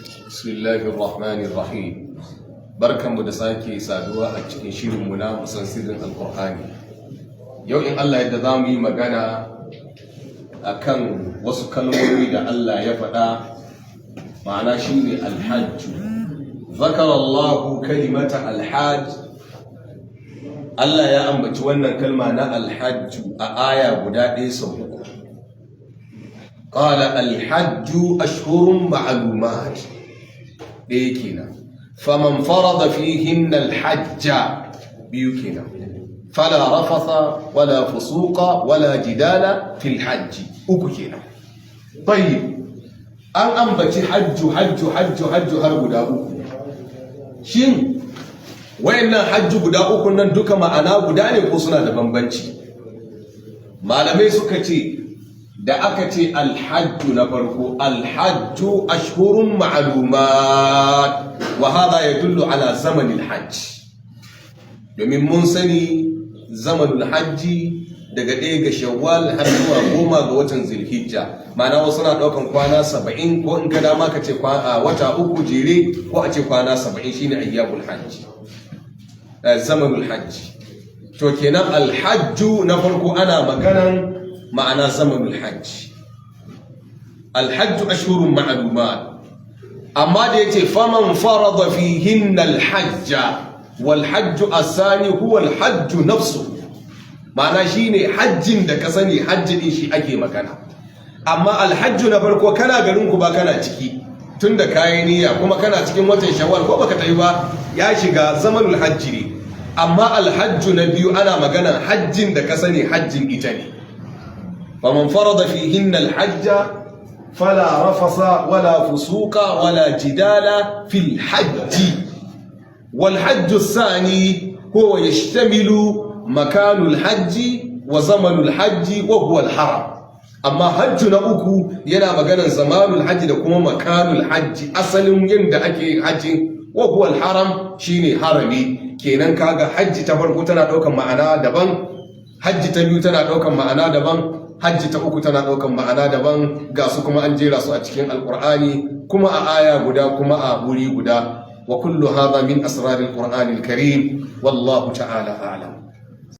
Bismillahir Rahmanir Rahim. Barkanmu da sake saduwa a cikin shirinmu na musan sirrin Alƙur'ani. Yau in Allah yadda za mu yi magana akan wasu kalmomi da Allah ya faɗa, ma'ana shi ne alhajju. Zakar Allahu kalimata alhajj. Allah ya ambaci wannan kalma na alhajju a aya guda ɗaya sau uku. Qala alhajju ashhurun ma'lumat. ɗaya kenan. Faman farada fihinna alhajja biyu kenan. Fala rafatha wala fusuqa wala jidala fil hajji uku kenan. Tayyib, an ambaci hajju har guda uku. Shin wayannan hajju guda uku nan duka ma'ana guda ne ko suna da bambanci? Malamai suka ce da aka ce alhajju na farko, alhajju ashhurun ma'lumat wa hadha yadullu ala zamanil hajj. Domin mun sani zamanul hajji daga 1 ga Shawwal har zuwa 10 ga watan Zulhijja. Ma'ana wasu na daukan kwana 70, ko in ka dama ka ce wata uku jere, ko a ce kwana 70 shine ayyamul hajj. Zamanul hajj. To kenan alhajju na farko ana maganan ma'ana zamanul hajj. Alhajju ashhurun ma'lumat. Amma da yace faman farada fihinna alhajja wal hajju asani huwa alhajju nafsuhu. Ma'ana shine hajjin da ka sani, hajji din shi ake magana. Amma alhajju na farko kana garin ku ba kana ciki, tunda kayi niyya kuma kana cikin watan Shawwal ko baka tayi ba, ya shiga zamanul hajji ne. Amma alhajju na biyu ana magana hajjin da ka sani, hajjin ita ne. فمن فرض فيهن الحج فلا رفث ولا فسوق ولا جدال في الحج. والحج الثاني هو يشتمل مكان الحج وزمن الحج وهو الحرم. أما حج نأكو ينا مكان زمان الحج لكم مكان الحج أصل يند أكي حج وهو الحرم شيني حرمي. كينان كاغا حج تفرقو تنا دوكا معنا دبان، حج تبيو تنا دوكا معنا دبان، hajji ta uku tana ɗaukan ma'ana daban, ga su kuma an jera su a cikin alƙur'ani, kuma a aya guda, kuma a wuri guda. Wa kullu hadha min asraril qur'anil karim, wallahu ta'ala a'lam.